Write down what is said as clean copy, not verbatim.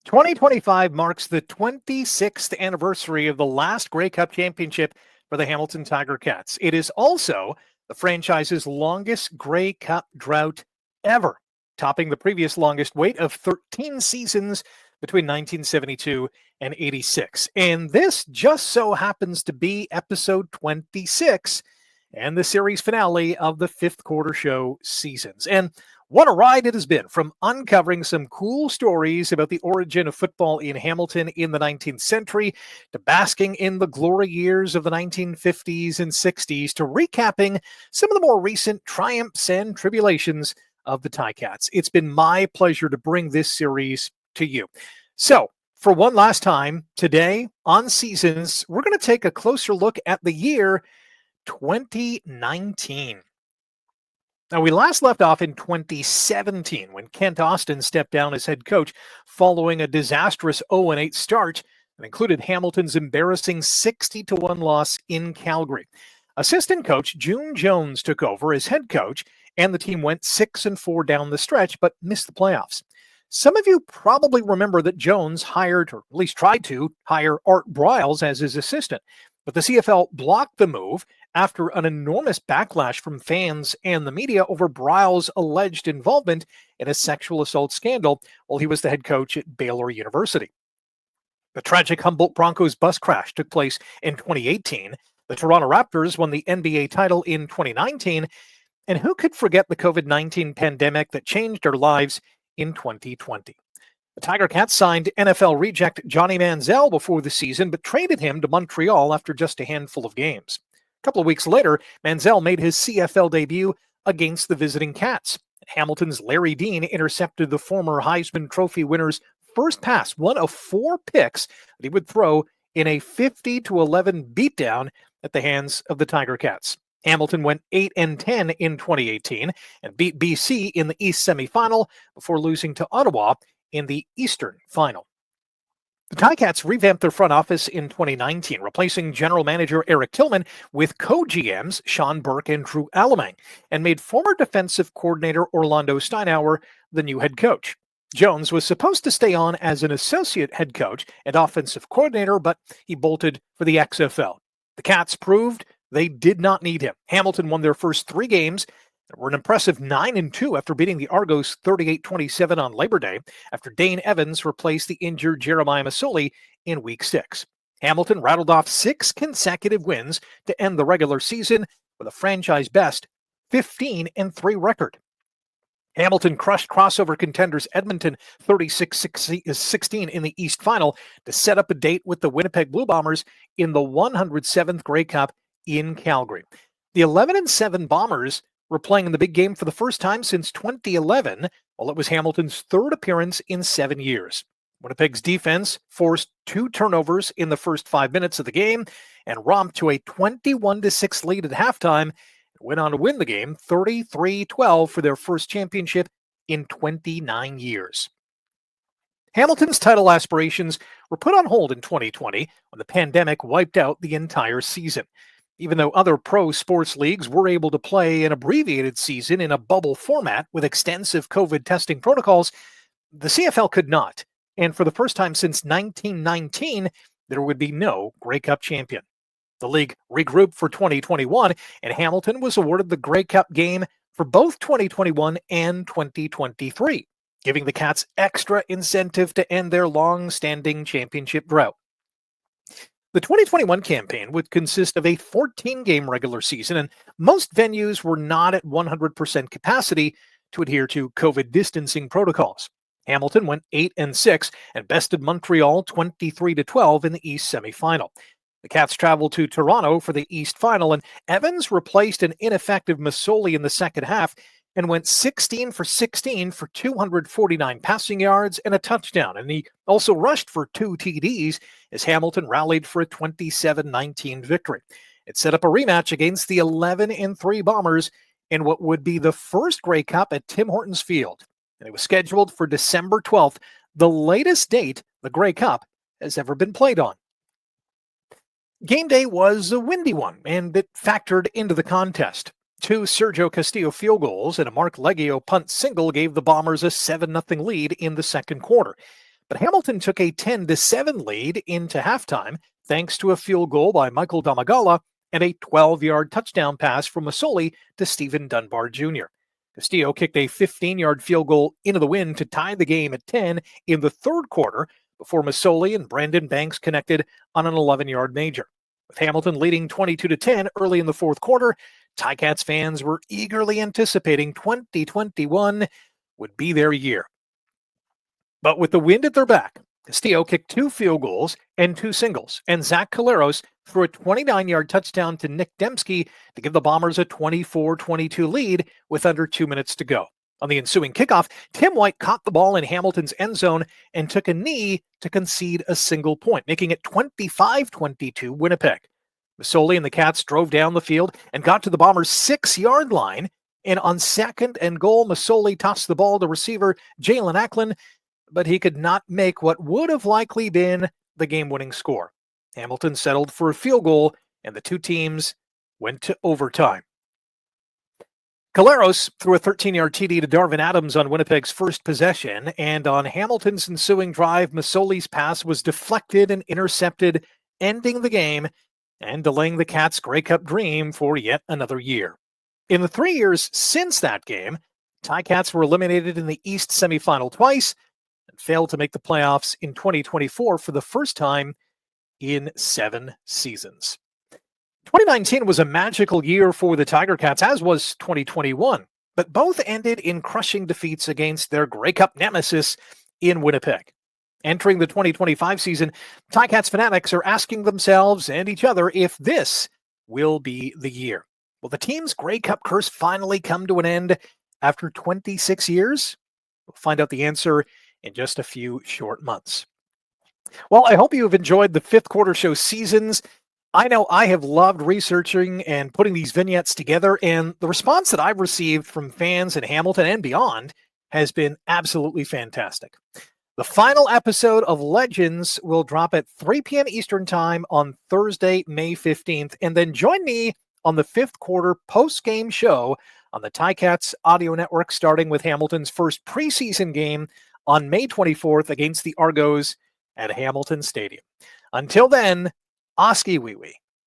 2025 marks the 26th anniversary of the last Grey Cup championship for the Hamilton Tiger Cats. It is also the franchise's longest Grey Cup drought ever, topping the previous longest wait of 13 seasons between 1972 and 86. And this just so happens to be episode 26 and the series finale of the fifth quarter show seasons. And what a ride it has been, from uncovering some cool stories about the origin of football in Hamilton in the 19th century, to basking in the glory years of the 1950s and 60s, to recapping some of the more recent triumphs and tribulations of the Ticats. It's been my pleasure to bring this series to you. So, for one last time, today on Seasons, we're going to take a closer look at the year 2019. Now, we last left off in 2017 when Kent Austin stepped down as head coach following a disastrous 0-8 start that included Hamilton's embarrassing 60-1 loss in Calgary. Assistant coach June Jones took over as head coach, and the team went 6-4 down the stretch but missed the playoffs. Some of you probably remember that Jones hired, or at least tried to, hire Art Briles as his assistant, but the CFL blocked the move after an enormous backlash from fans and the media over Briles' alleged involvement in a sexual assault scandal while he was the head coach at Baylor University. The tragic Humboldt Broncos bus crash took place in 2018. The Toronto Raptors won the NBA title in 2019. And who could forget the COVID-19 pandemic that changed our lives in 2020? The Tiger Cats signed NFL reject Johnny Manziel before the season, but traded him to Montreal after just a handful of games. A couple of weeks later, Manziel made his CFL debut against the visiting Cats. Hamilton's Larry Dean intercepted the former Heisman Trophy winner's first pass, one of 4 picks that he would throw in a 50-11 beatdown at the hands of the Tiger Cats. Hamilton went 8-10 in 2018 and beat BC in the East semifinal before losing to Ottawa in the Eastern final. The Ticats revamped their front office in 2019, replacing general manager Eric Tillman with co-GMs Sean Burke and Drew Alamang, and made former defensive coordinator Orlando Steinauer the new head coach. Jones was supposed to stay on as an associate head coach and offensive coordinator, but he bolted for the XFL. The Cats proved they did not need him. Hamilton won their first 3 games. They were an impressive 9-2 after beating the Argos 38-27 on Labor Day, after Dane Evans replaced the injured Jeremiah Masoli in Week 6. Hamilton rattled off 6 consecutive wins to end the regular season with a franchise best 15-3 record. Hamilton crushed crossover contenders Edmonton 36-16 in the East Final to set up a date with the Winnipeg Blue Bombers in the 107th Grey Cup in Calgary. The 11-7 Bombers were playing in the big game for the first time since 2011, while it was Hamilton's 3rd appearance in 7 years. Winnipeg's defense forced 2 turnovers in the first 5 minutes of the game and romped to a 21-6 lead at halftime and went on to win the game 33-12 for their first championship in 29 years. Hamilton's title aspirations were put on hold in 2020 when the pandemic wiped out the entire season. Even though other pro sports leagues were able to play an abbreviated season in a bubble format with extensive COVID testing protocols, the CFL could not. And for the first time since 1919, there would be no Grey Cup champion. The league regrouped for 2021, and Hamilton was awarded the Grey Cup game for both 2021 and 2023, giving the Cats extra incentive to end their long-standing championship drought. The 2021 campaign would consist of a 14-game regular season, and most venues were not at 100% capacity to adhere to COVID distancing protocols. Hamilton went 8-6 and bested Montreal 23-12 in the East semifinal. The Cats traveled to Toronto for the East final, and Evans replaced an ineffective Masoli in the second half and went 16-16 for 249 passing yards and a touchdown. And he also rushed for 2 TDs as Hamilton rallied for a 27-19 victory. It set up a rematch against the 11-3 Bombers in what would be the first Grey Cup at Tim Hortons Field. And it was scheduled for December 12th, the latest date the Grey Cup has ever been played on. Game day was a windy one, and it factored into the contest. 2 Sergio Castillo field goals and a Mark Leggio punt single gave the Bombers a 7-0 lead in the second quarter. But Hamilton took a 10-7 lead into halftime thanks to a field goal by Michael Domagala and a 12-yard touchdown pass from Masoli to Stephen Dunbar Jr. Castillo kicked a 15-yard field goal into the wind to tie the game at 10 in the third quarter before Masoli and Brandon Banks connected on an 11-yard major. With Hamilton leading 22-10 early in the fourth quarter, Ticats fans were eagerly anticipating 2021 would be their year. But with the wind at their back, Castillo kicked 2 field goals and 2 singles, and Zach Caleros threw a 29-yard touchdown to Nick Dembski to give the Bombers a 24-22 lead with under 2 minutes to go. On the ensuing kickoff, Tim White caught the ball in Hamilton's end zone and took a knee to concede a single point, making it 25-22 Winnipeg. Masoli and the Cats drove down the field and got to the Bombers' 6-yard line, and on second and goal, Masoli tossed the ball to receiver Jalen Acklin, but he could not make what would have likely been the game-winning score. Hamilton settled for a field goal, and the two teams went to overtime. Caleros threw a 13-yard TD to Darvin Adams on Winnipeg's first possession, and on Hamilton's ensuing drive, Masoli's pass was deflected and intercepted, ending the game and delaying the Cats' Grey Cup dream for yet another year. In the 3 years since that game, Ticats were eliminated in the East semifinal twice and failed to make the playoffs in 2024 for the first time in 7 seasons. 2019 was a magical year for the Tiger Cats, as was 2021, but both ended in crushing defeats against their Grey Cup nemesis in Winnipeg. Entering the 2025 season, Ticats fanatics are asking themselves and each other if this will be the year. Will the team's Grey Cup curse finally come to an end after 26 years? We'll find out the answer in just a few short months. Well, I hope you have enjoyed the Fifth Quarter Show seasons. I know I have loved researching and putting these vignettes together, and the response that I've received from fans in Hamilton and beyond has been absolutely fantastic. The final episode of Legends will drop at 3 p.m. Eastern Time on Thursday, May 15th, and then join me on the Fifth Quarter post-game show on the Ticats Audio Network, starting with Hamilton's first preseason game on May 24th against the Argos at Hamilton Stadium. Until then, Oski Wee Wee.